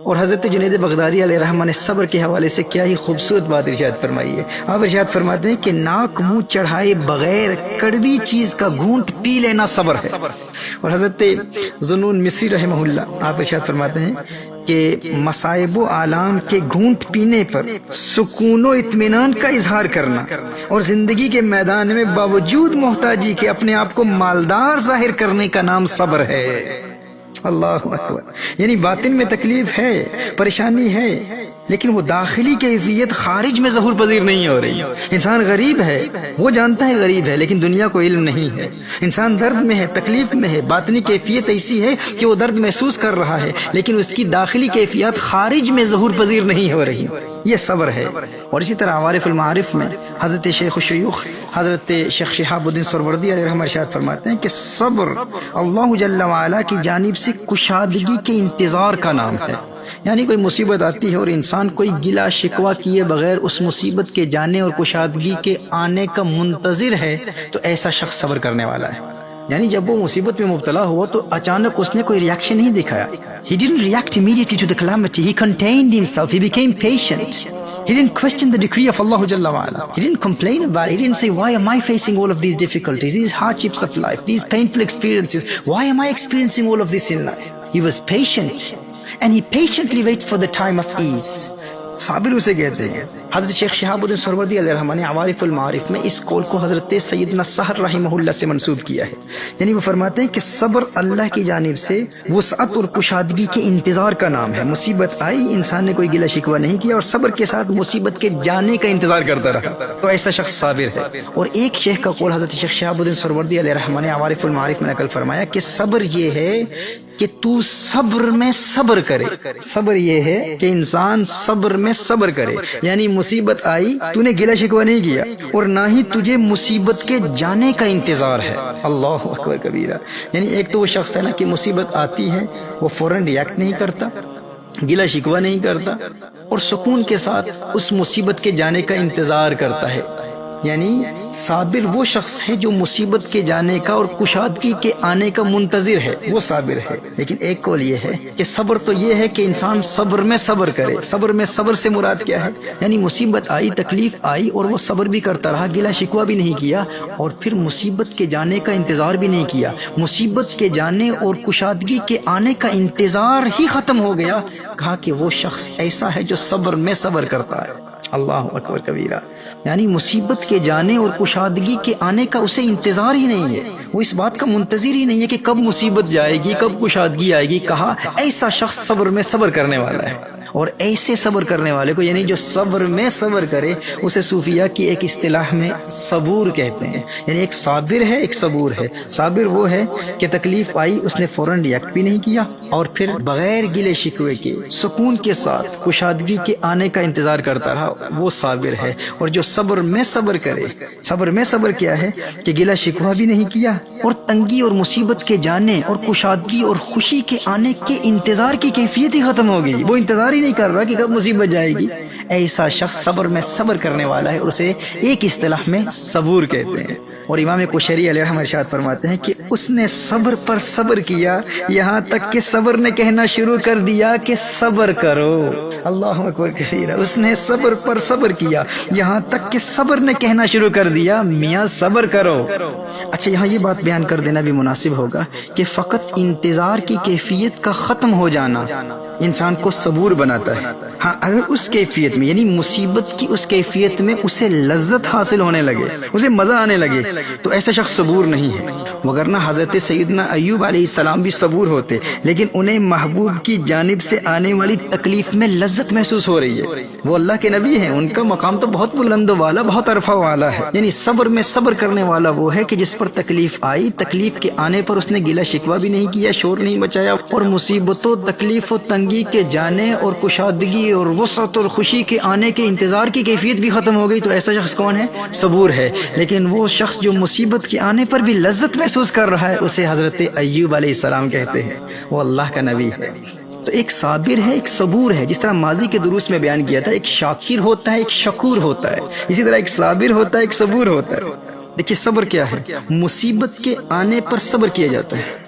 اور حضرت جنید بغدادی علیہ رحمہ نے صبر کے حوالے سے کیا ہی خوبصورت بات ارشاد فرمائی ہے۔ آپ ارشاد فرماتے ہیں کہ ناک منہ چڑھائے بغیر کڑوی چیز کا گھونٹ پی لینا صبر ہے۔ اور حضرت ذوالنون مصری رحمہ اللہ آپ ارشاد فرماتے ہیں کہ مصائب و آلام کے گھونٹ پینے پر سکون و اطمینان کا اظہار کرنا اور زندگی کے میدان میں باوجود محتاجی کے اپنے آپ کو مالدار ظاہر کرنے کا نام صبر ہے۔ اللہ اکبر، یعنی باطن میں تکلیف ہے، پریشانی ہے، لیکن وہ داخلی کیفیت خارج میں ظہور پذیر نہیں ہو رہی۔ انسان غریب ہے، وہ جانتا ہے غریب ہے، لیکن دنیا کو علم نہیں ہے۔ انسان درد میں ہے، تکلیف میں ہے، باطنی کیفیت ایسی ہے کہ وہ درد محسوس کر رہا ہے، لیکن اس کی داخلی کیفیت خارج میں ظہور پذیر نہیں ہو رہی۔ یہ صبر ہے۔ اور اسی طرح عوارف المعارف میں حضرت شیخ الشیوخ حضرت شیخ شہاب الدین سہروردی علیہ رحمہ ارشاد فرماتے ہیں کہ صبر اللہ جل وعلا کی جانب سے کشادگی کے انتظار کا نام ہے۔ یعنی کوئی مصیبت آتی ہے اور انسان کوئی گلا شکوہ کیے بغیر اس مصیبت کے جانے اور کشادگی کے آنے کا منتظر ہے تو ایسا شخص صبر کرنے والا ہے۔ یعنی جب وہ مصیبت میں مبتلا ہوا تو اچانک اس نے کوئی ریاکشن نہیں دکھایا۔ He didn't react immediately to the calamity. He contained himself. He became patient. He didn't question the decree of Allah Jalla wa'ala. He didn't complain about it. He didn't say, why am I facing all of these difficulties, these hardships of life, these painful experiences? Why am I experiencing all of this in life? He was patient. And he patiently waits for the time of ease. صابر اسے کہتے ہیں۔ حضرت شیخ شہاب الدین سہروردی علیہ رحمہ نے عوارف المعارف میں اس قول کو حضرت سیدنا سحر رحمہ اللہ سے منسوب کیا ہے۔ یعنی وہ فرماتے ہیں کہ صبر اللہ کی جانب سے وسعت اور کشادگی کے انتظار کا نام ہے۔ مصیبت آئی، انسان نے کوئی گلہ شکوہ نہیں کیا اور صبر کے ساتھ مصیبت کے جانے کا انتظار کرتا رہا، تو ایسا شخص صابر ہے۔ اور ایک شیخ کا قول حضرت شیخ شہاب الدین سہروردی علیہ رحمہ نے عوارف المعارف میں نقل فرمایا کہ صبر یہ ہے کہ تو صبر میں صبر کرے۔ صبر یہ ہے کہ انسان صبر میں صبر کرے، یعنی مصیبت آئی، تو نے گلہ شکوہ نہیں کیا اور نہ ہی تجھے مصیبت کے جانے کا انتظار ہے۔ اللہ اکبر کبیرہ۔ یعنی ایک تو وہ شخص ہے نا کہ مصیبت آتی ہے وہ فوراً ریاکٹ نہیں کرتا، گلہ شکوہ نہیں کرتا اور سکون کے ساتھ اس مصیبت کے جانے کا انتظار کرتا ہے۔ یعنی صابر وہ شخص ہے جو مصیبت کے جانے کا اور کشادگی کے آنے کا منتظر ہے، وہ صابر ہے۔ لیکن ایک قول یہ ہے کہ صبر تو یہ ہے کہ انسان صبر میں صبر کرے۔ صبر میں صبر سے مراد کیا ہے؟ یعنی مصیبت آئی، تکلیف آئی اور وہ صبر بھی کرتا رہا، گلہ شکوہ بھی نہیں کیا اور پھر مصیبت کے جانے کا انتظار بھی نہیں کیا۔ مصیبت کے جانے اور کشادگی کے آنے کا انتظار ہی ختم ہو گیا، کہا کہ وہ شخص ایسا ہے جو صبر میں صبر کرتا ہے۔ اللہ اکبر کبیرہ۔ یعنی مصیبت کے جانے اور کشادگی کے آنے کا اسے انتظار ہی نہیں ہے، وہ اس بات کا منتظر ہی نہیں ہے کہ کب مصیبت جائے گی، کب کشادگی آئے گی۔ کہا ایسا شخص صبر میں صبر کرنے والا ہے۔ اور ایسے صبر کرنے والے کو، یعنی جو صبر میں صبر کرے، اسے صوفیہ کی ایک اصطلاح میں صبور کہتے ہیں۔ یعنی ایک صابر ہے، ایک صبور ہے۔ صابر وہ ہے کہ تکلیف آئی، اس نے فوراً ریاکٹ بھی نہیں کیا اور پھر بغیر گلے شکوے کے سکون کے ساتھ کشادگی کے آنے کا انتظار کرتا رہا، وہ صابر ہے۔ اور جو صبر میں صبر کرے، صبر میں صبر کیا ہے کہ گلہ شکوہ بھی نہیں کیا اور تنگی اور مصیبت کے جانے اور کشادگی اور خوشی کے آنے کے انتظار کی کیفیت ہی ختم ہو گئی، وہ انتظار ہی نہیں کر رہا کہ کب مصیبت جائے گی۔ ایسا شخص صبر میں صبر کرنے والا ہے اور اسے ایک اصطلاح میں صبور کہتے ہیں۔ اور امام کوشری علیہ رحمہ ارشاد فرماتے ہیں کہ اس نے صبر پر صبر کیا، یہاں تک کہ صبر نے کہنا شروع کر دیا کہ صبر کرو۔ اللہ اکبر کبیرہ۔ اس نے صبر پر صبر کیا، یہاں تک کہ صبر نے کہنا شروع کر دیا میاں صبر کرو۔ اچھا، یہاں یہ بات بیان کر دینا بھی مناسب ہوگا کہ فقط انتظار کی کیفیت کا ختم ہو جانا انسان کو صبور بناتا ہے۔ ہاں، اگر اس کیفیت میں، یعنی مصیبت کی اس کیفیت میں اسے لذت حاصل ہونے لگے، اسے مزہ آنے لگے، تو ایسا شخص صبور نہیں ہے۔ وگرنہ حضرت سیدنا ایوب علیہ السلام بھی صبور ہوتے، لیکن انہیں محبوب کی جانب سے آنے والی تکلیف میں لذت محسوس ہو رہی ہے۔ وہ اللہ کے نبی ہیں، ان کا مقام تو بہت بلند والا، بہت عرفہ والا ہے۔ یعنی صبر میں صبر کرنے والا وہ ہے کہ جس پر تکلیف آئی، تکلیف کے آنے پر اس نے گلہ شکوہ بھی نہیں کیا، شور نہیں مچایا اور مصیبتوں، تکلیف و تنگی کے جانے اور کشادگی اور وسعت اور خوشی کے آنے کے انتظار کی کیفیت بھی ختم ہو گئی، تو ایسا شخص کون ہے؟ صبور ہے۔ لیکن وہ شخص جو مصیبت کے آنے پر بھی لذت محسوس کر رہا ہے، اسے حضرت ایوب علیہ السلام کہتے ہیں، وہ اللہ کا نبی ہے۔ تو ایک صابر ہے، ایک صبور ہے۔ جس طرح ماضی کے دروس میں بیان کیا تھا، ایک شاکر ہوتا ہے، ایک شکور ہوتا ہے، اسی طرح ایک صابر ہوتا ہے، ایک صبور ہوتا ہے۔ دیکھیے صبر کیا ہے؟ مصیبت کے آنے پر صبر کیا جاتا ہے،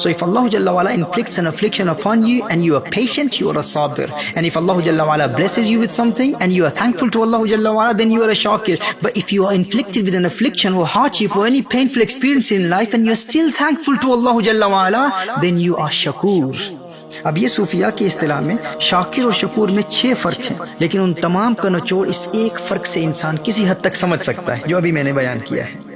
So if Allah Jalla wa'ala inflicts an affliction upon you and you are patient, you are a sabir. And if Allah Jalla wa'ala blesses you with something and you are thankful to Allah Jalla wa'ala, then you are a shakir. But if you are inflicted with an affliction or hardship or any painful experience in life and you are still thankful to Allah Jalla wa'ala, then you are shakur. اب یہ صوفیہ کی اصطلاح میں شاکر اور شکور میں 6 فرق ہیں، لیکن ان تمام کا نچوڑ اس ایک فرق سے انسان کسی حد تک سمجھ سکتا ہے جو ابھی میں نے بیان کیا ہے۔